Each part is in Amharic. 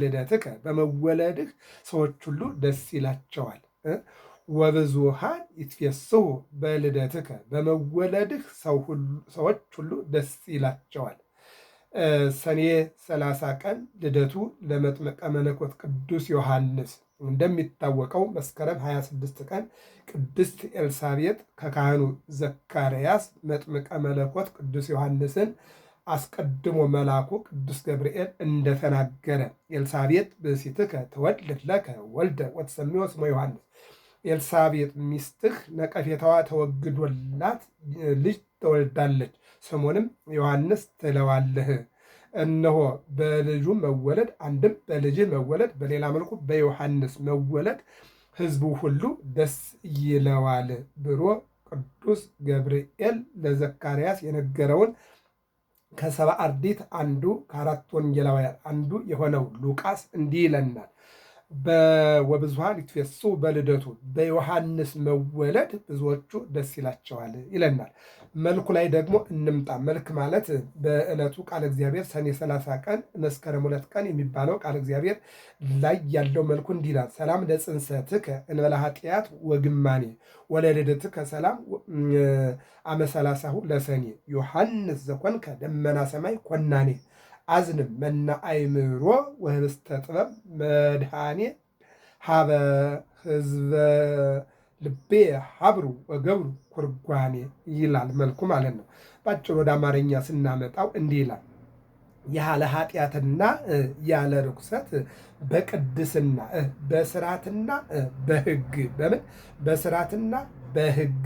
ልደትከ በመወለድህ ሰዎች ሁሉ ደስ ይላቸዋል። ወብዙሃን ይትፌስሑ በልደትከ በመወለድህ ሰዎች ሁሉ ደስ ይላቸዋል። ሰኔ 30 ቀን ልደቱ ለመጥምቀ መለኮት ቅዱስ ዮሐንስ። እንደሚታወቀው መስከረም 26 ቀን ቅድስት ኤልሳቤጥ ከካህኑ ዘካርያስ መጥምቀ መለኮት ቅዱስ ዮሐንስን አስቀድሞ መልአኩ ቅዱስ ገብርኤል እንደተናገረ ኤልሳቤጥ ብእሲትከ ትወልድ ለከ ወልደ ወትሰምዮ ስሞ ዮሐንስ፣ ኤልሳቤጥ ሚስትህ ነቀፌታዋ ተወግዶላት ልጅ ትወልዳለች፣ ስሙንም ዮሐንስ ትለዋለህ። እነሆ በልጁ መወለድ፣ አንድም በልጅህ መወለድ፣ በሌላ መልኩ በዮሐንስ መወለድ ሕዝቡ ሁሉ ደስ ይለዋል ብሎ ቅዱስ ገብርኤል ለዘካርያስ የነገረውን ከሰባ አርድእት አንዱ ከአራት ወንጌላውያን አንዱ የሆነው ሉቃስ እንዲህ ይለናል። ወብዙኃን ይትፌስሑ በልደቱ በዮሐንስ መወለድ ብዙዎቹ ደስ ይላቸዋል ይለናል። መልኩ ላይ ደግሞ እንምጣ። መልክ ማለት በዕለቱ ቃለ እግዚአብሔር ሰኔ 30 ቀን መስከረም 2 ቀን የሚባለው ቃለ እግዚአብሔር ላይ ያለው መልኩ እንዲህ ይላል። ሰላም ለጽንሰትከ እንበለ ኃጢአት ወግማኔ ወለልደትከ ሰላም አመ 30ሁ ለሰኔ ዮሐንስ ዘኮንከ ደመና ሰማይ ኮናኔ አዝንም መና አይምሮ ወህብስተ ጥበብ መድኃኔ ሀበ ህዝበ ልቤ ሀብሩ ወገብሩ ኩርጓኔ ይላል መልኩ ማለት ነው። ባጭሩ ወደ አማርኛ ስናመጣው እንዲህ ይላል። ያለ ኃጢአትና ያለ ርኩሰት በቅድስና በስርዓትና በሕግ በምን በስርዓትና በሕግ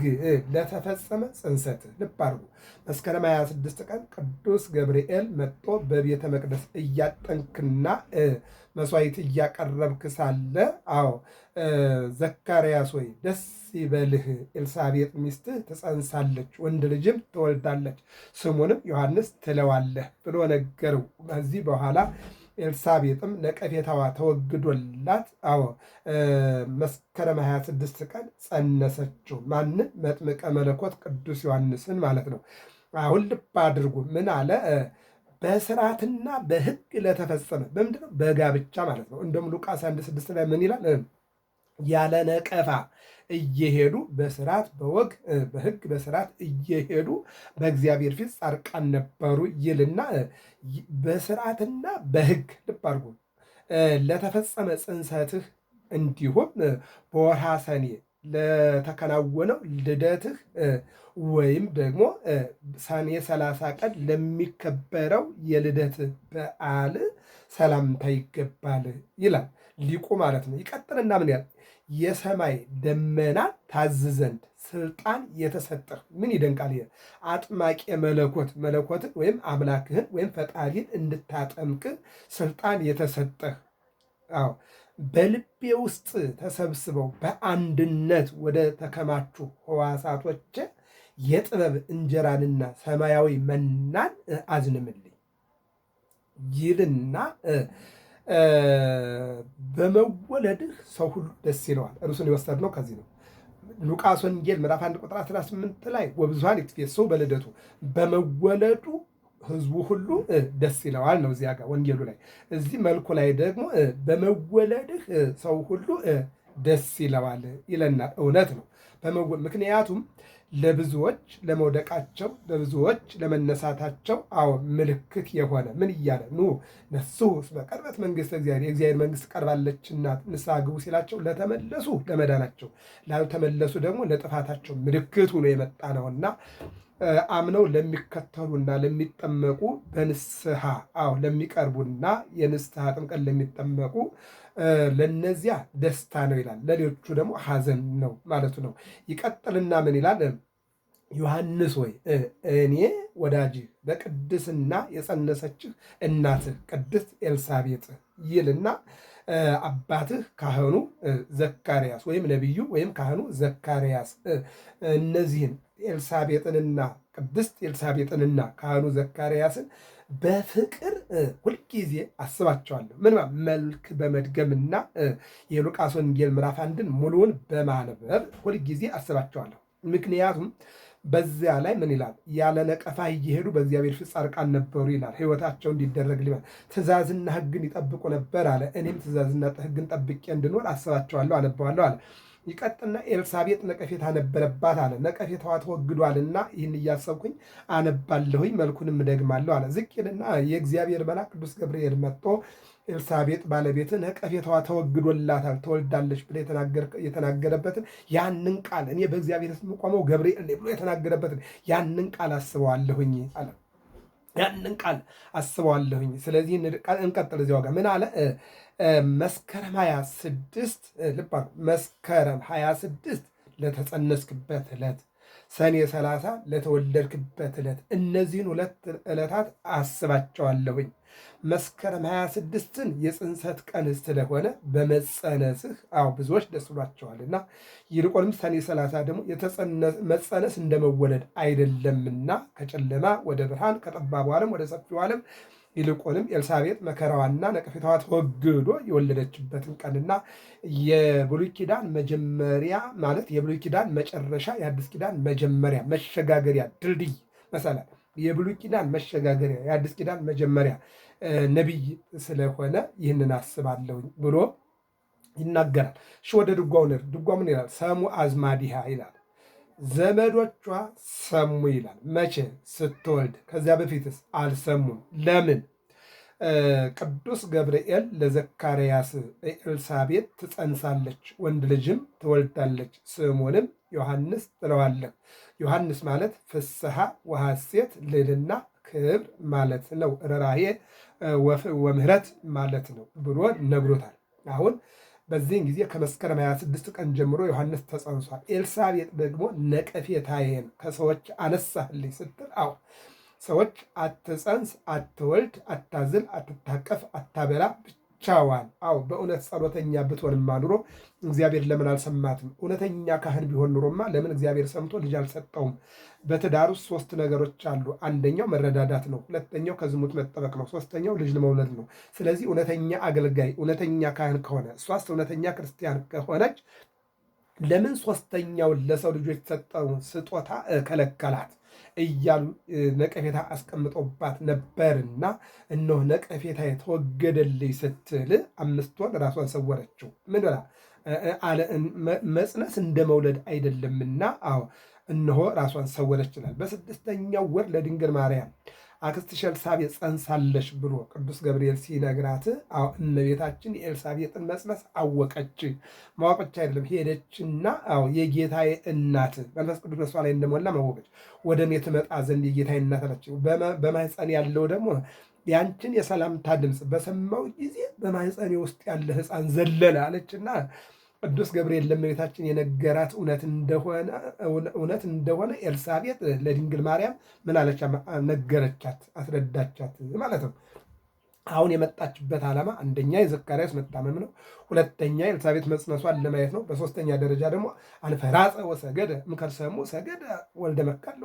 ለተፈጸመ ጽንሰት ልብ አድርጉ። መስከረም 26 ቀን ቅዱስ ገብርኤል መጥቶ በቤተ መቅደስ እያጠንክና መስዋዕት እያቀረብክ ሳለ አዎ ዘካርያስ ወይ ደስ ይበልህ፣ ኤልሳቤጥ ሚስትህ ትጸንሳለች፣ ወንድ ልጅም ትወልዳለች፣ ስሙንም ዮሐንስ ትለዋለህ ብሎ ነገረው። ከዚህ በኋላ ኤልሳቤጥም ነቀፌታዋ ተወግዶላት አዎ መስከረም 26 ቀን ጸነሰችው። ማንን? መጥምቀ መለኮት ቅዱስ ዮሐንስን ማለት ነው። አሁን ልብ አድርጉ። ምን አለ? በስርዓትና በሕግ ለተፈጸመ በምንድን ነው? በጋብቻ ማለት ነው። እንደውም ሉቃስ 1:6 ላይ ምን ይላል? ያለ ነቀፋ እየሄዱ በስርዓት በወግ በሕግ በስርዓት እየሄዱ በእግዚአብሔር ፊት ጻድቃን ነበሩ ይልና በስርዓትና በሕግ ልብ አድርጎ ለተፈጸመ ጽንሰትህ እንዲሁም በወርሃ ሰኔ ለተከናወነው ልደትህ ወይም ደግሞ ሰኔ 30 ቀን ለሚከበረው የልደት በዓል ሰላምታ ይገባል ይላል ሊቁ ማለት ነው። ይቀጥልና ምን ያል የሰማይ ደመና ታዝ ዘንድ ስልጣን የተሰጠህ ምን ይደንቃል! ይሄ አጥማቂ መለኮት መለኮትን ወይም አምላክህን ወይም ፈጣሪን እንድታጠምቅ ስልጣን የተሰጠህ አዎ በልቤ ውስጥ ተሰብስበው በአንድነት ወደ ተከማቹ ሕዋሳቶች የጥበብ እንጀራንና ሰማያዊ መናን አዝንምልኝ ይልና በመወለድህ ሰው ሁሉ ደስ ይለዋል። እርሱን የወሰድነው ከዚህ ነው። ሉቃስ ወንጌል ምዕራፍ 1 ቁጥር 18 ላይ ወብዙኃን ይትፌስሑ በልደቱ በመወለዱ ሕዝቡ ሁሉ ደስ ይለዋል ነው እዚያ ጋር ወንጌሉ ላይ። እዚህ መልኩ ላይ ደግሞ በመወለድህ ሰው ሁሉ ደስ ይለዋል ይለናል። እውነት ነው። ምክንያቱም ለብዙዎች ለመውደቃቸው ለብዙዎች ለመነሳታቸው አዎ ምልክት የሆነ ምን እያለ ኑ ነስሑ እስመ ቀርበት መንግሥተ እግዚአብሔር የእግዚአብሔር መንግሥት ቀርባለችና ንስሐ ግቡ ሲላቸው ለተመለሱ ለመዳናቸው ላልተመለሱ ደግሞ ለጥፋታቸው ምልክት ሆኖ የመጣ ነውና አምነው ለሚከተሉና ለሚጠመቁ በንስሐ አዎ ለሚቀርቡና የንስሐ ጥምቀት ለሚጠመቁ ለነዚያ ደስታ ነው ይላል። ለሌሎቹ ደግሞ ሐዘን ነው ማለቱ ነው። ይቀጥልና ምን ይላል? ዮሐንስ ወይ እኔ ወዳጅህ በቅድስና የጸነሰችህ እናትህ ቅድስት ኤልሳቤጥ ይልና አባትህ ካህኑ ዘካርያስ ወይም ነቢዩ ወይም ካህኑ ዘካርያስ እነዚህን ኤልሳቤጥንና ቅድስት ኤልሳቤጥንና ካህኑ ዘካርያስን በፍቅር ሁልጊዜ አስባቸዋለሁ። ምን መልክ በመድገምና የሉቃስ ወንጌል ምዕራፍ 1ን ሙሉውን በማንበብ ሁልጊዜ አስባቸዋለሁ። ምክንያቱም በዚያ ላይ ምን ይላል? ያለ ነቀፋ እየሄዱ በእግዚአብሔር ፊት ጻድቃን ነበሩ ይላል። ሕይወታቸው እንዲደረግ ትእዛዝና ሕግን ይጠብቁ ነበር አለ። እኔም ትእዛዝና ሕግን ጠብቄ እንድኖር አስባቸዋለሁ፣ አነባዋለሁ አለ። ይቀጥልና ኤልሳቤጥ ነቀፌታ ነበረባት አለ። ነቀፌታዋ ተወግዷልና ይህን እያሰብኩኝ አነባለሁኝ፣ መልኩንም እደግማለሁ አለ። ዝቅ ይልና የእግዚአብሔር መልአክ ቅዱስ ገብርኤል መጥቶ ኤልሳቤጥ ባለቤት ነቀፌታዋ ተወግዶላታል ትወልዳለች ብሎ የተናገረበትን ያንን ቃል እኔ በእግዚአብሔር ስም ቆመው ገብርኤል ብሎ የተናገረበትን ያንን ቃል አስበዋለሁኝ አለ። ያንን ቃል አስበዋለሁኝ። ስለዚህ እንቀጥል። እዚያው ጋር ምን አለ? መስከረም 26 ልባ መስከረም 26 ለተጸነስክበት ዕለት፣ ሰኔ 30 ለተወለድክበት ዕለት፣ እነዚህን ሁለት ዕለታት አስባቸዋለሁኝ። መስከረም 26ን የጽንሰት ቀን ስለሆነ በመጸነስህ ብዙዎች ደስ ብሏቸዋልና፣ ይልቁንም ሰኔ 30 ደግሞ መጸነስ እንደመወለድ አይደለምና ከጨለማ ወደ ብርሃን ከጠባቡ ዓለም ወደ ሰፊው ዓለም ይልቁንም ኤልሳቤጥ መከራዋና ነቀፌታዋ ተወግዶ የወለደችበትን ቀንና የብሉይ ኪዳን መጀመሪያ ማለት የብሉይ ኪዳን መጨረሻ የአዲስ ኪዳን መጀመሪያ መሸጋገሪያ ድልድይ መሰለ የብሉይ ኪዳን መሸጋገሪያ የአዲስ ኪዳን መጀመሪያ ነቢይ ስለሆነ ይህንን አስባለሁኝ ብሎ ይናገራል። እሺ ወደ ድጓው ምን ይላል? ሰሙ አዝማዲሃ ይላል። ዘመዶቿ ሰሙ ይላል። መቼ? ስትወልድ። ከዚያ በፊትስ አልሰሙም። ለምን? ቅዱስ ገብርኤል ለዘካርያስ ኤልሳቤጥ ትጸንሳለች፣ ወንድ ልጅም ትወልዳለች፣ ስሙንም ዮሐንስ ትለዋለህ። ዮሐንስ ማለት ፍስሐ ወሐሴት ልዕልና ክብር ማለት ነው። ርኅራኄ ወምህረት ማለት ነው ብሎ ነግሮታል። አሁን በዚህን ጊዜ ከመስከረም 26 ቀን ጀምሮ ዮሐንስ ተጸንሷል። ኤልሳቤጥ ደግሞ ነቀፌታዬን ከሰዎች አነሳህልኝ ስትል ሰዎች አትጸንስ፣ አትወልድ፣ አታዝል፣ አትታቀፍ፣ አታበላ ብቻዋን በእውነት ጸሎተኛ ብትሆንማ ኑሮ እግዚአብሔር ለምን አልሰማትም? እውነተኛ ካህን ቢሆን ኑሮማ ለምን እግዚአብሔር ሰምቶ ልጅ አልሰጠውም? በትዳር ውስጥ 3 ነገሮች አሉ። አንደኛው መረዳዳት ነው። ሁለተኛው ከዝሙት መጠበቅ ነው። ሶስተኛው ልጅ ለመውለድ ነው። ስለዚህ እውነተኛ አገልጋይ እውነተኛ ካህን ከሆነ እሷስ እውነተኛ ክርስቲያን ከሆነች ለምን ሶስተኛውን ለሰው ልጆች የተሰጠውን ስጦታ ከለከላት እያሉ ነቀፌታ አስቀምጦባት ነበርና እነሆ ነቀፌታ የተወገደልኝ ስትል 5 ወር ራሷን ሰወረችው። ምን ብላ? መጽነስ እንደ መውለድ አይደለምና እነሆ ራሷን ሰወረች ይላል። በ6ኛው ወር ለድንግል ማርያም አክስትሽ ኤልሳቤጥ ጸንሳለች ብሎ ቅዱስ ገብርኤል ሲነግራት እመቤታችን የኤልሳቤጥን መጽነስ አወቀች። ማወቅ ብቻ አይደለም ሄደችና የጌታዬ እናት መንፈስ ቅዱስ በሷ ላይ እንደሞላ ማወቀች። ወደ እኔ ትመጣ ዘንድ የጌታዬ እናት አለች። በማህፀን ያለው ደግሞ ያንችን የሰላምታ ድምፅ በሰማው ጊዜ በማህፀኔ ውስጥ ያለ ሕፃን ዘለለ አለችና ቅዱስ ገብርኤል ለእመቤታችን የነገራት እውነት እንደሆነ ኤልሳቤጥ ለድንግል ማርያም ምን አለች? ነገረቻት፣ አስረዳቻት ማለት ነው። አሁን የመጣችበት ዓላማ አንደኛ የዘካርያስ መታመም ነው። ሁለተኛ ኤልሳቤጥ መጽነሷን ለማየት ነው። በሶስተኛ ደረጃ ደግሞ አንፈራጸ ወሰገደ እምከርሰሙ ሰገደ ወልደ መካን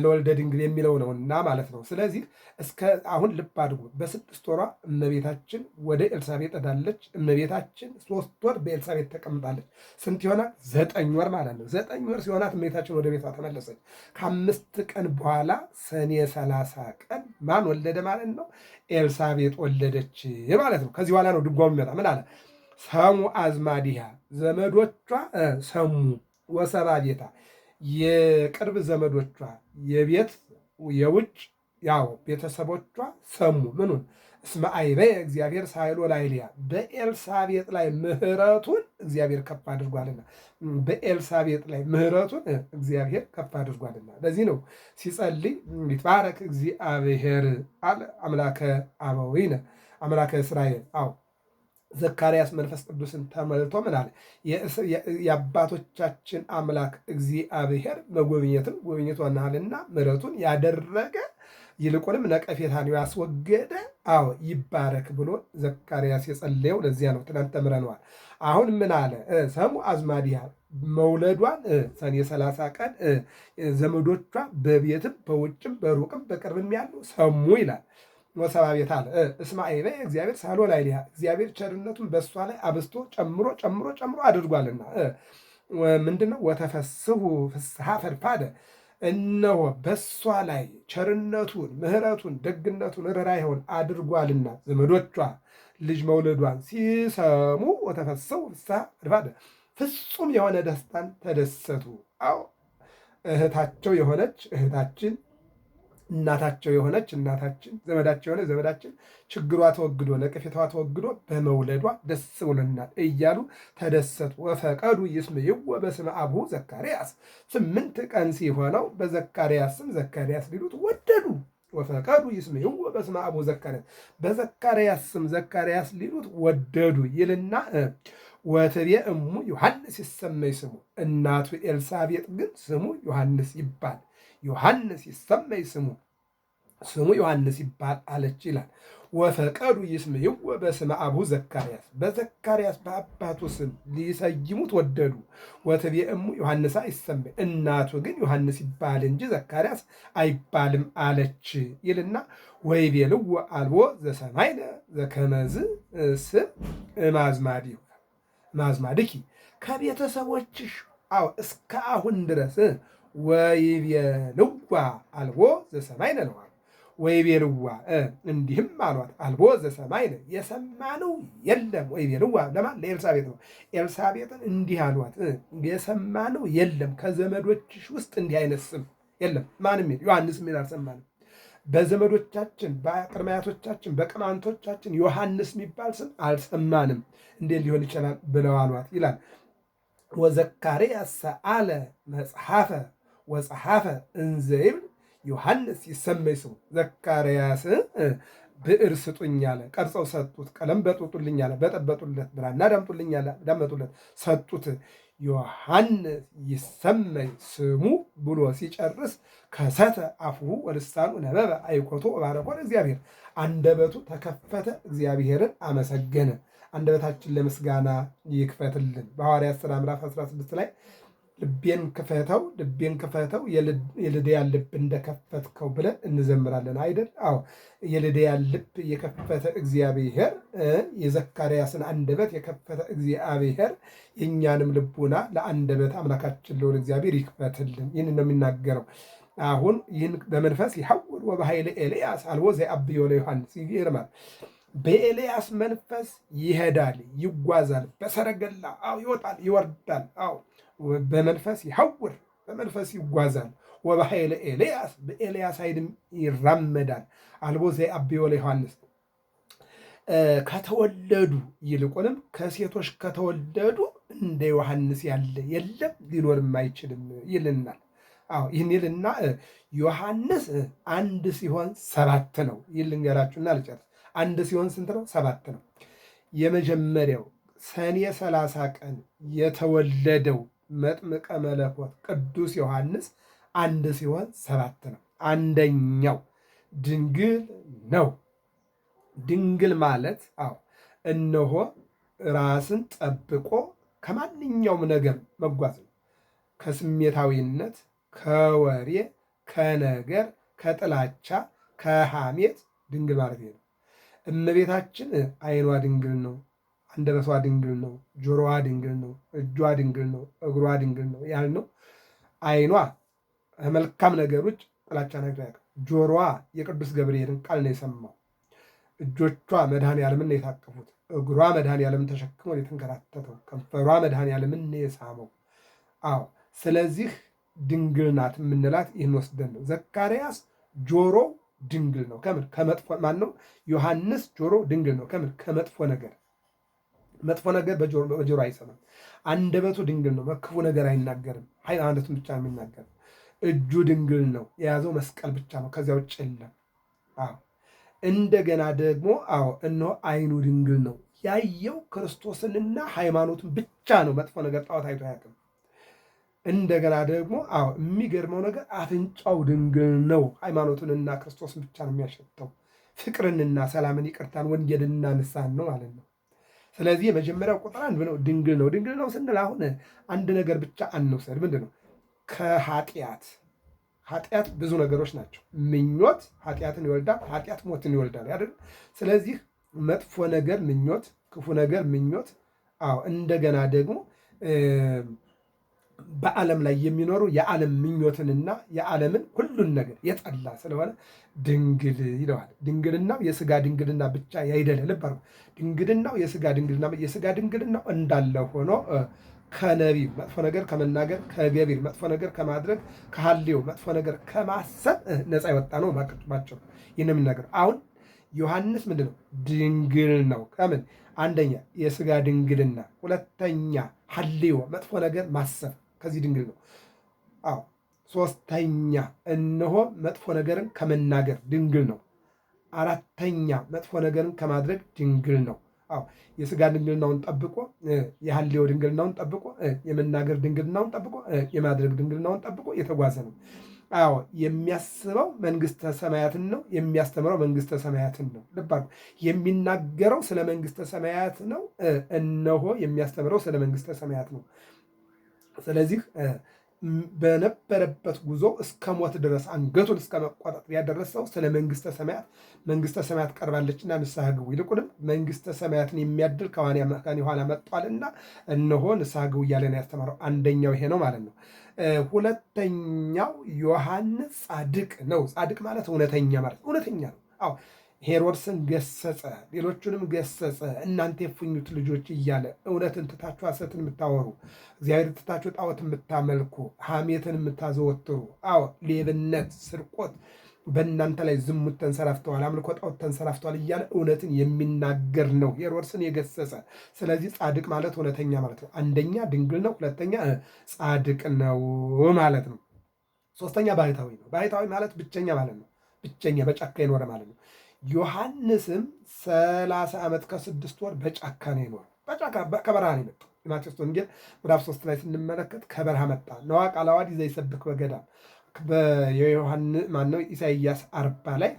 ለወልደ ድንግል የሚለው ነውና ማለት ነው። ስለዚህ እስከ አሁን ልብ አድርጉ። በ6 ወሯ እመቤታችን ወደ ኤልሳቤጥ ሄዳለች። እመቤታችን 3 ወር በኤልሳቤጥ ተቀምጣለች። ስንት ይሆናል? 9 ወር ማለት ነው። 9 ወር ሲሆናት እመቤታችን ወደ ቤቷ ተመለሰች። ከ5 ቀን በኋላ ሰኔ 30 ቀን ማን ወለደ ማለት ነው? ኤልሳቤጥ ወለደች ማለት ነው። ከዚህ በኋላ ነው ድጓው የሚመጣ። ምን አለ? ሰሙ አዝማዲሃ ዘመዶቿ ሰሙ፣ ወሰባ ቤታ የቅርብ ዘመዶቿ የቤት የውጭ ቤተሰቦቿ ሰሙ። ምኑን? እስመ አይበየ እግዚአብሔር ሳይሎ ላይልያ በኤልሳቤጥ ላይ ምሕረቱን እግዚአብሔር ከፍ አድርጓልና በኤልሳቤጥ ላይ ምሕረቱን እግዚአብሔር ከፍ አድርጓልና። ለዚህ ነው ሲጸልይ ይትባረክ እግዚአብሔር አለ አምላከ አበዊነ አምላከ እስራኤል። ዘካርያስ መንፈስ ቅዱስን ተመልቶ ምን አለ? የአባቶቻችን አምላክ እግዚአብሔር መጎብኘትን ጎብኝቶናልና ምሕረቱን ያደረገ ይልቁንም ነቀፌታን ያስወገደ ይባረክ ብሎ ዘካርያስ የጸለየው ለዚያ ነው። ትናንት ተምረነዋል። አሁን ምን አለ? ሰሙ አዝማዲሃ መውለዷን ሰኔ 30 ቀን ዘመዶቿ በቤትም በውጭም በሩቅም በቅርብም ያሉ ሰሙ ይላል። ወሰባ ቤት አለ እስመ አይበየ እግዚአብሔር ሳሎ ላይልያ እግዚአብሔር ቸርነቱን በእሷ ላይ አብስቶ ጨምሮ ጨምሮ ጨምሮ አድርጓልና ምንድነው? ወተፈስሑ ፍስሐ ፈድፋደ እነሆ በሷ ላይ ቸርነቱን፣ ምሕረቱን፣ ደግነቱን፣ ርኅራኄውን አድርጓልና ዘመዶቿ ልጅ መውለዷን ሲሰሙ ወተፈሰው ፍስሐ እድባደ ፍጹም የሆነ ደስታን ተደሰቱ። አዎ እህታቸው የሆነች እህታችን፣ እናታቸው የሆነች እናታችን፣ ዘመዳቸው የሆነ ዘመዳችን ችግሯ ተወግዶ ነቀፌታዋ ተወግዶ በመውለዷ ደስ ብሎናል እያሉ ተደሰቱ። ወፈቀዱ ይስምይዎ በስመ አቡሁ ዘካርያስ 8 ቀን ሲሆነው በዘካርያስ ስም ዘካርያስ ሊሉት ወደዱ። ወፈቀዱ ይስምይዎ በስመ አቡሁ ዘካርያስ በዘካርያስ ስም ዘካርያስ ሊሉት ወደዱ ይልና ወትቤ እሙ ዮሐንስ ይሰመይ ስሙ፣ እናቱ ኤልሳቤጥ ግን ስሙ ዮሐንስ ይባል ዮሐንስ ይሰመይ ስሙ ዮሐንስ ይባል አለች ይላል። ወፈቀዱ ይስምይዎ በስመ አቡሁ ዘካርያስ በዘካርያስ በአባቱ ስም ሊሰይሙት ወደዱ። ወትቤ እሙ ዮሐንሳ ይሰመይ እናቱ ግን ዮሐንስ ይባል እንጂ ዘካርያስ አይባልም አለች ይልና ወይቤልዎ አልቦ ዘሰማይነ ዘከመዝ ስም ማዝማድኪ ከቤተሰቦችሽ እስከ አሁን ድረስ ወይቤልዋ አልቦ ዘሰማይነ ነው። ወይቤልዋ እንዲህም አሏት አልቦ ዘሰማይነ የሰማነው የለም። ወይቤልዋ ለማን? ለኤልሳቤጥ ነው። ኤልሳቤጥን እንዲህ አሏት የሰማነው የለም፣ ከዘመዶችሽ ውስጥ እንዲህ አይነት ስም የለም። ማንም ዮሐንስ የሚል አልሰማንም። በዘመዶቻችን በቅድመ አያቶቻችን በቅማንቶቻችን ዮሐንስ የሚባል ስም አልሰማንም፣ እንዴት ሊሆን ይችላል ብለው አሏት ይላል። ወዘካርያስ ሰአለ መጽሐፈ ወጸሐፈ እንዘ ይብል ዮሐንስ ይሰመይ ስሙ። ዘካርያስ ብዕር ስጡኝ አለ፣ ቀርጸው ሰጡት። ቀለም በጡልኝ አለ፣ በጠበጡለት። ብራና ዳምጡልኝ አለ፣ ዳመጡለት፣ ሰጡት። ዮሐንስ ይሰመይ ስሙ ብሎ ሲጨርስ ከሰተ አፉሁ ወልሳኑ ነበበ አይኮቶ ባረኮ እግዚአብሔር፣ አንደበቱ ተከፈተ፣ እግዚአብሔርን አመሰገነ። አንደበታችን ለምስጋና ይክፈትልን። በሐዋርያት ሥራ ምዕራፍ 16 ላይ ልቤን ክፈተው የልድያን ልብ እንደከፈትከው ብለን እንዘምራለን አይደል? አዎ የልድያን ልብ የከፈተ እግዚአብሔር፣ የዘካርያስን አንደበት የከፈተ እግዚአብሔር የእኛንም ልቡና ለአንደበት አምላካችን ለሆነ እግዚአብሔር ይክፈትልን። ይህን ነው የሚናገረው። አሁን ይህን በመንፈስ ይሐውር ወበኃይለ ኤልያስ አልቦ ዘየአብዮ ለዮሐንስ ይገርማል። በኤልያስ መንፈስ ይሄዳል፣ ይጓዛል፣ በሰረገላ ይወጣል፣ ይወርዳል። በመንፈስ ይሐውር፣ በመንፈስ ይጓዛል። ወበኃይለ ኤልያስ በኤልያስ ኃይልም ይራመዳል። አልቦ ዘየአብዮ ለዮሐንስ ከተወለዱ ይልቁንም ከሴቶች ከተወለዱ እንደ ዮሐንስ ያለ የለም ሊኖርም አይችልም ይልናል። ይህን ይልና ዮሐንስ አንድ ሲሆን 7 ነው። ይህን ልንገራችሁና ልጨርስ። አንድ ሲሆን ስንት ነው? 7 ነው። የመጀመሪያው ሰኔ 30 ቀን የተወለደው መጥምቀ መለኮት ቅዱስ ዮሐንስ አንድ ሲሆን 7 ነው። አንደኛው ድንግል ነው። ድንግል ማለት እነሆ ራስን ጠብቆ ከማንኛውም ነገር መጓዝ ነው። ከስሜታዊነት፣ ከወሬ፣ ከነገር፣ ከጥላቻ፣ ከሐሜት ድንግል ማለት ነው። እመቤታችን ዓይኗ ድንግል ነው፣ አንደበቷ ድንግል ነው፣ ጆሮዋ ድንግል ነው፣ እጇ ድንግል ነው፣ እግሯ ድንግል ነው ያልነው። ዓይኗ መልካም ነገሮች ጥላቻን አይቶ ያውቅም። ጆሮዋ የቅዱስ ገብርኤልን ቃል ነው የሰማው። እጆቿ መድኃኔዓለምን ነው የታቀፉት። እግሯ መድኃኔዓለምን ተሸክሞ የተንከራተተው። ከንፈሯ መድኃኔዓለምን ነው የሳመው። ስለዚህ ድንግል ናት የምንላት ይህን ወስደን ነው። ዘካርያስ ጆሮ ድንግል ነው። ከምን? ከመጥፎ ማን ነው? ዮሐንስ ጆሮ ድንግል ነው። ከምን? ከመጥፎ ነገር። መጥፎ ነገር በጆሮ አይሰማም። አንደበቱ ድንግል ነው። ክፉ ነገር አይናገርም። ሃይማኖቱን ብቻ ነው የሚናገር። እጁ ድንግል ነው። የያዘው መስቀል ብቻ ነው። ከዚያ ውጭ የለም። እንደገና ደግሞ እነሆ ዓይኑ ድንግል ነው። ያየው ክርስቶስንና ሃይማኖቱን ብቻ ነው። መጥፎ ነገር ጣዖት አይቶ አያውቅም። እንደገና ደግሞ የሚገርመው ነገር አፍንጫው ድንግል ነው። ሃይማኖቱንና ክርስቶስን ብቻ ነው የሚያሸተው። ፍቅርንና ሰላምን፣ ይቅርታን፣ ወንጌልንና ንስሐን ነው ማለት ነው። ስለዚህ የመጀመሪያው ቁጥር 1 ነው፣ ድንግል ነው። ድንግል ነው ስንል አሁን አንድ ነገር ብቻ አንውሰድ። ምንድን ነው? ኃጢአት ብዙ ነገሮች ናቸው። ምኞት ኃጢአትን ይወልዳል፣ ኃጢአት ሞትን ይወልዳል አይደል? ስለዚህ መጥፎ ነገር ምኞት፣ ክፉ ነገር ምኞት፣ እንደገና ደግሞ በዓለም ላይ የሚኖሩ የዓለም ምኞትንና የዓለምን ሁሉን ነገር የጠላ ስለሆነ ድንግል ይለዋል። ድንግልናው የስጋ ድንግልና ብቻ ያይደለ። ልብ አድርጉ። ድንግልናው የስጋ ድንግልናው እንዳለ ሆኖ ከነቢብ መጥፎ ነገር ከመናገር፣ ከገቢር መጥፎ ነገር ከማድረግ፣ ከሐልዮ መጥፎ ነገር ከማሰብ ነፃ የወጣ ነው ባጭሩ። ይህን የምናገር አሁን ዮሐንስ ምንድን ነው? ድንግል ነው። ከምን? አንደኛ የስጋ ድንግልና፣ ሁለተኛ ሐልዮ መጥፎ ነገር ማሰብ ከዚህ ድንግል ነው። አዎ ሶስተኛ እነሆ መጥፎ ነገርን ከመናገር ድንግል ነው። አራተኛ መጥፎ ነገርን ከማድረግ ድንግል ነው። አዎ የስጋ ድንግልናውን ጠብቆ የሐልዮ ድንግልናውን ጠብቆ የመናገር ድንግልናውን ጠብቆ የማድረግ ድንግልናውን ጠብቆ የተጓዘ ነው። አዎ የሚያስበው መንግስተ ሰማያትን ነው። የሚያስተምረው መንግስተ ሰማያትን ነው። ልብ አድርጉ። የሚናገረው ስለ መንግስተ ሰማያት ነው። እነሆ የሚያስተምረው ስለ መንግስተ ሰማያት ነው። ስለዚህ በነበረበት ጉዞ እስከ ሞት ድረስ አንገቱን እስከ መቆረጥ ያደረሰው ስለ መንግስተ ሰማያት ቀርባለችና ንስሐ ግቡ፣ ይልቁንም መንግስተ ሰማያትን የሚያድል ከኔ ኋላ መጥቷልና እነሆ ንስሐ ግቡ እያለ ነው ያስተማረው። አንደኛው ይሄ ነው ማለት ነው። ሁለተኛው ዮሐንስ ጻድቅ ነው። ጻድቅ ማለት እውነተኛ ማለት እውነተኛ ነው። አዎ ሄሮድስን ገሰጸ፣ ሌሎቹንም ገሰጸ። እናንተ የፉኙት ልጆች እያለ እውነትን ትታችሁ ሐሰትን የምታወሩ፣ እግዚአብሔር ትታችሁ ጣዖት የምታመልኩ፣ ሐሜትን የምታዘወትሩ፣ አዎ ሌብነት፣ ስርቆት በእናንተ ላይ ዝሙት ተንሰራፍተዋል፣ አምልኮ ጣዖት ተንሰራፍተዋል እያለ እውነትን የሚናገር ነው ሄሮድስን የገሰጸ። ስለዚህ ጻድቅ ማለት እውነተኛ ማለት ነው። አንደኛ ድንግል ነው፣ ሁለተኛ ጻድቅ ነው ማለት ነው። ሶስተኛ ባህታዊ ነው። ባህታዊ ማለት ብቸኛ ማለት ነው። ብቸኛ በጫካ የኖረ ማለት ነው። ዮሐንስም 30 ዓመት ከ6 ወር በጫካ ነው የኖረ። በጫካ ከበረሃ ነው የመጣው። የማቴዎስ ወንጌል ምዕራፍ 3 ላይ ስንመለከት ከበረሃ መጣ። ነዋ ቃለ ዓዋዲ ዘይሰብክ በገዳም በዮሐንስ ማነው ኢሳይያስ 40 ላይ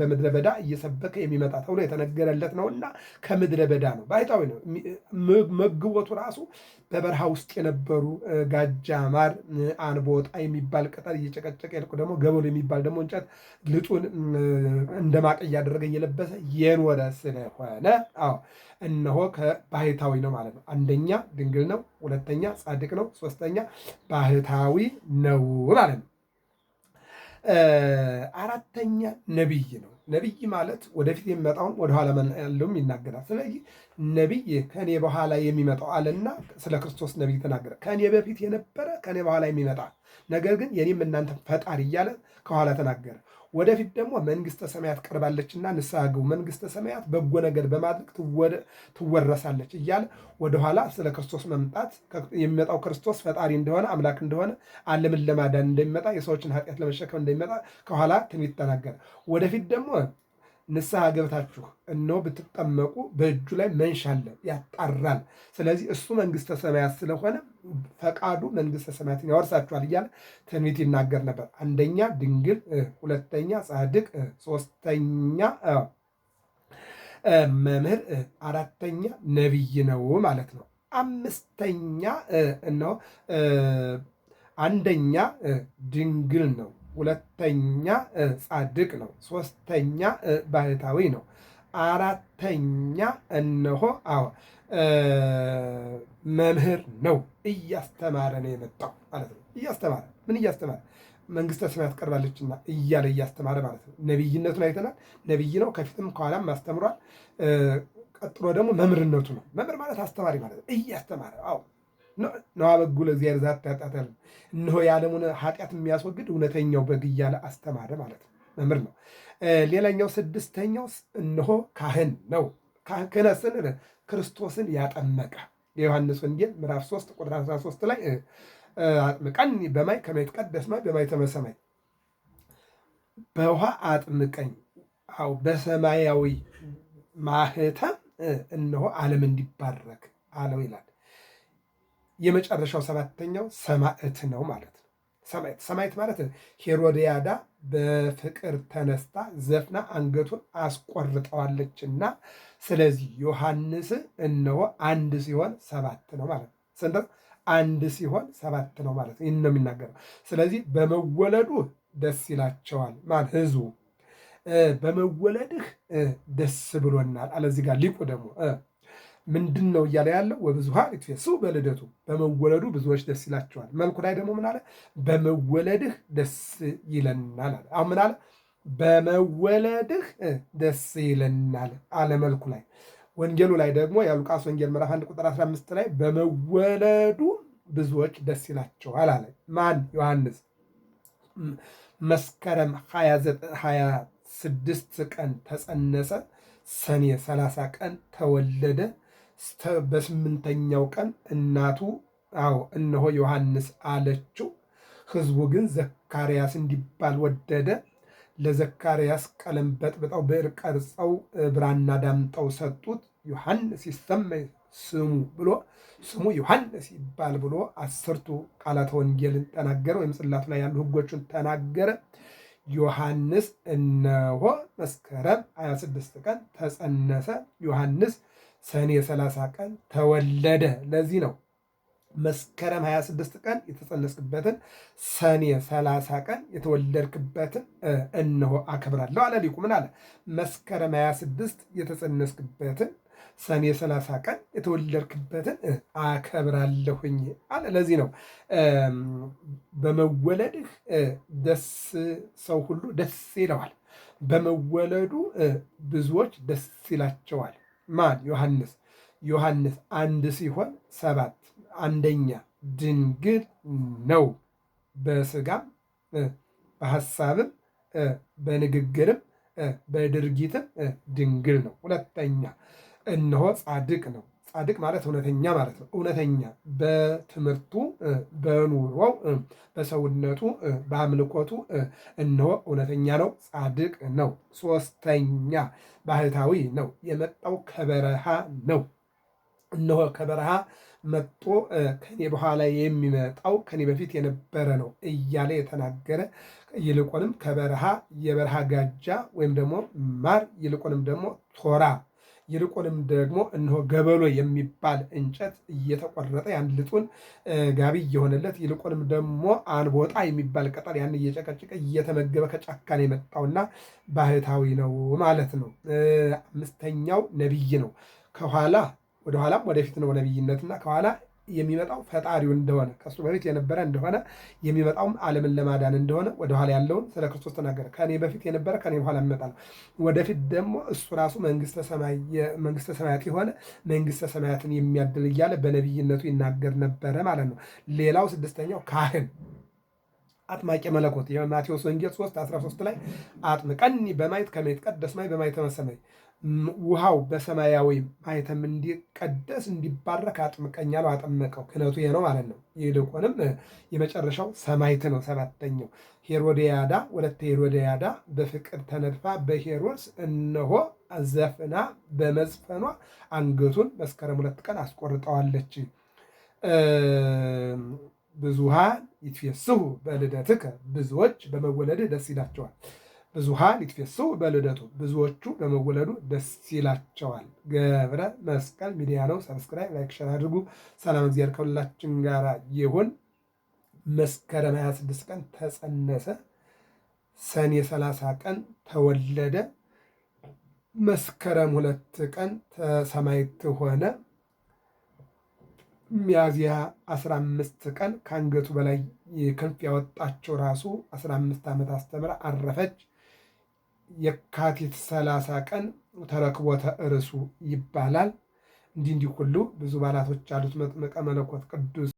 በምድረ በዳ እየሰበከ የሚመጣ ተብሎ የተነገረለት ነውና ከምድረ በዳ ነው። ባይታዊ ነው። መግቦቱ ራሱ በበረሃ ውስጥ የነበሩ ጋጃ፣ ማር፣ አንቦጣ የሚባል ቅጠል እየጨቀጨቀ ይልቁ ደግሞ ገበሉ የሚባል ደግሞ እንጨት ልጡን እንደ ማቅ እያደረገ እየለበሰ የኖረ ስለሆነ አዎ እነሆ ከባህታዊ ነው ማለት ነው። አንደኛ ድንግል ነው፣ ሁለተኛ ጻድቅ ነው፣ ሶስተኛ ባህታዊ ነው ማለት ነው። አራተኛ ነቢይ ነው። ነቢይ ማለት ወደፊት የሚመጣውን ወደኋላ ያለውም ይናገራል። ስለዚህ ነቢይ ከኔ በኋላ የሚመጣው አለና ስለ ክርስቶስ ነቢይ ተናገረ። ከኔ በፊት የነበረ ከኔ በኋላ የሚመጣ ነገር ግን የኔም እናንተ ፈጣሪ እያለ ከኋላ ተናገረ። ወደፊት ደግሞ መንግስተ ሰማያት ቀርባለችና ንስሐ ግቡ፣ መንግስተ ሰማያት በጎ ነገር በማድረግ ትወረሳለች እያለ ወደኋላ ስለ ክርስቶስ መምጣት የሚመጣው ክርስቶስ ፈጣሪ እንደሆነ አምላክ እንደሆነ ዓለምን ለማዳን እንደሚመጣ የሰዎችን ኃጢአት ለመሸከም እንደሚመጣ ከኋላ ትንቢት ተናገረ። ወደፊት ደግሞ ንስሐ ገብታችሁ እነሆ ብትጠመቁ በእጁ ላይ መንሻ አለ ያጣራል። ስለዚህ እሱ መንግስተ ሰማያት ስለሆነ ፈቃዱ መንግስተ ሰማያትን ያወርሳችኋል እያለ ትንቢት ይናገር ነበር። አንደኛ ድንግል፣ ሁለተኛ ጻድቅ፣ ሶስተኛ መምህር፣ አራተኛ ነቢይ ነው ማለት ነው። አምስተኛ እነሆ አንደኛ ድንግል ነው፣ ሁለተኛ ጻድቅ ነው፣ ሶስተኛ ባህታዊ ነው፣ አራተኛ እነሆ መምህር ነው። እያስተማረ ነው የመጣው ማለት ነው። እያስተማረ ምን እያስተማረ መንግስተ ሰማያት ቀርባለችና እያለ እያስተማረ ማለት ነው። ነቢይነቱን አይተናል። ነቢይ ነው፣ ከፊትም ከኋላም አስተምሯል። ቀጥሎ ደግሞ መምህርነቱ ነው። መምህር ማለት አስተማሪ ማለት ነው። እያስተማረ ነዋ በጉ ለእግዚአብሔር ዘአትኃጢአት ያለ እነሆ የዓለሙን ኃጢአት የሚያስወግድ እውነተኛው በግ እያለ አስተማረ ማለት ነው። መምህር ነው። ሌላኛው ስድስተኛው እነሆ ካህን ነው። ክህነት ስንል ክርስቶስን ያጠመቀ የዮሐንስ ወንጌል ምዕራፍ 3 ቁጥር 13 ላይ አጥምቀኝ በማይ ከመ ይትቀደስ ማይ በማኅተመ ሰማይ፣ በውሃ አጥምቀኝ በሰማያዊ ማኅተም እነሆ ዓለም እንዲባረክ አለው ይላል። የመጨረሻው ሰባተኛው ሰማዕት ነው ማለት ነው። ሰማዕት ማለት ሄሮድያዳ በፍቅር ተነስታ ዘፍና አንገቱን አስቆርጠዋለችና፣ ስለዚህ ዮሐንስ እነሆ አንድ ሲሆን 7 ነው ማለት ነው። ስንት? አንድ ሲሆን 7 ነው ማለት ነው። ይህን ነው የሚናገረው። ስለዚህ በመወለዱ ደስ ይላቸዋል ህዝቡ፣ በመወለድህ ደስ ብሎናል አለ። እዚህ ጋር ሊቁ ደግሞ ምንድን ነው እያለ ያለው? ወብዙኃን ይትፌስሑ በልደቱ በመወለዱ ብዙዎች ደስ ይላቸዋል። መልኩ ላይ ደግሞ ምን አለ? በመወለድህ ደስ ይለናል አለ። አሁን ምን አለ? በመወለድህ ደስ ይለናል አለ መልኩ ላይ። ወንጌሉ ላይ ደግሞ የሉቃስ ወንጌል ምዕራፍ 1 ቁጥር 15 ላይ በመወለዱ ብዙዎች ደስ ይላቸዋል አለ። ማን? ዮሐንስ። መስከረም 26 ቀን ተጸነሰ፣ ሰኔ 30 ቀን ተወለደ። በስምንተኛው ቀን እናቱ እነሆ ዮሐንስ አለችው። ሕዝቡ ግን ዘካርያስ እንዲባል ወደደ። ለዘካርያስ ቀለም በጥብጠው ብዕር ቀርጸው ብራና ዳምጠው ሰጡት። ዮሐንስ ይሰመይ ስሙ ብሎ ስሙ ዮሐንስ ይባል ብሎ 10ቱ ቃላተ ወንጌልን ተናገረ፣ ወይም ጽላቱ ላይ ያሉ ሕጎቹን ተናገረ። ዮሐንስ እነሆ መስከረም 26 ቀን ተጸነሰ። ዮሐንስ ሰኔ 30 ቀን ተወለደ። ለዚህ ነው መስከረም 26 ቀን የተጸነስክበትን ሰኔ 30 ቀን የተወለድክበትን እነሆ አከብራለሁ አለ ሊቁ። ምን አለ? መስከረም 26 የተጸነስክበትን ሰኔ 30 ቀን የተወለድክበትን አከብራለሁኝ አለ። ለዚህ ነው በመወለድህ ደስ ሰው ሁሉ ደስ ይለዋል። በመወለዱ ብዙዎች ደስ ይላቸዋል። ማን? ዮሐንስ። ዮሐንስ አንድ ሲሆን 7 አንደኛ ድንግል ነው። በስጋም በሐሳብም በንግግርም በድርጊትም ድንግል ነው። ሁለተኛ እነሆ ጻድቅ ነው። ጻድቅ ማለት እውነተኛ ማለት ነው። እውነተኛ በትምህርቱ፣ በኑሮው፣ በሰውነቱ፣ በአምልኮቱ እነሆ እውነተኛ ነው፣ ጻድቅ ነው። ሶስተኛ ባህታዊ ነው። የመጣው ከበረሃ ነው። እነሆ ከበረሃ መጥቶ ከኔ በኋላ የሚመጣው ከኔ በፊት የነበረ ነው እያለ የተናገረ፣ ይልቁንም ከበረሃ የበረሃ ጋጃ ወይም ደግሞ ማር፣ ይልቁንም ደግሞ ቶራ፣ ይልቁንም ደግሞ እነሆ ገበሎ የሚባል እንጨት እየተቆረጠ ያን ልጡን ጋቢ እየሆነለት፣ ይልቁንም ደግሞ አንቦጣ የሚባል ቅጠል ያን እየጨቀጨቀ እየተመገበ ከጫካ ነው የመጣውና ባህታዊ ነው ማለት ነው። አምስተኛው ነቢይ ነው። ከኋላ ወደኋላም ወደፊት ነው ነቢይነትና ከኋላ የሚመጣው ፈጣሪው እንደሆነ ከሱ በፊት የነበረ እንደሆነ የሚመጣውም ዓለምን ለማዳን እንደሆነ ወደኋላ ያለውን ስለ ክርስቶስ ተናገረ። ከኔ በፊት የነበረ ከኔ በኋላ የሚመጣ ነው። ወደፊት ደግሞ እሱ ራሱ መንግስተ ሰማያት የሆነ መንግስተ ሰማያትን የሚያድል እያለ በነቢይነቱ ይናገር ነበረ ማለት ነው። ሌላው ስድስተኛው ካህን አጥማቂ መለኮት የማቴዎስ ወንጌል 3:13 ላይ አጥምቀኒ በማየት ከመ ይትቀደስ ማይ በማኅተመ ሰማይ፣ ውሃው በሰማያዊ ማኅተም እንዲቀደስ እንዲባረክ አጥምቀኝ አለው። አጠመቀው። ክህነቱ ይሄ ነው ማለት ነው። ይልቁንም የመጨረሻው ሰማዕት ነው። ሰባተኛው ሄሮድያዳ ወለተ ሄሮድያዳ በፍቅር ተነድፋ በሄሮድስ እነሆ ዘፍና በመዝፈኗ አንገቱን መስከረም 2 ቀን አስቆርጠዋለች። ብዙሃን ይትፌስሑ በልደትከ፣ ብዙዎች በመወለድህ ደስ ይላቸዋል። ብዙሃን ይትፌስሑ በልደቱ፣ ብዙዎቹ በመወለዱ ደስ ይላቸዋል። ገብረ መስቀል ሚዲያ ነው። ሰብስክራይብ፣ ላይክ፣ ሸር አድርጉ። ሰላም እግዚአብሔር ከሁላችን ጋር ይሁን። መስከረም 26 ቀን ተጸነሰ፣ ሰኔ 30 ቀን ተወለደ፣ መስከረም 2 ቀን ሰማዕት ሆነ። ሚያዝያ 15 ቀን ከአንገቱ በላይ ክንፍ ያወጣቸው ራሱ 15 ዓመት አስተምራ አረፈች። የካቲት 30 ቀን ተረክቦተ እርሱ ይባላል። እንዲህ ሁሉ ብዙ ባላቶች አሉት። መጥምቀ መለኮት ቅዱስ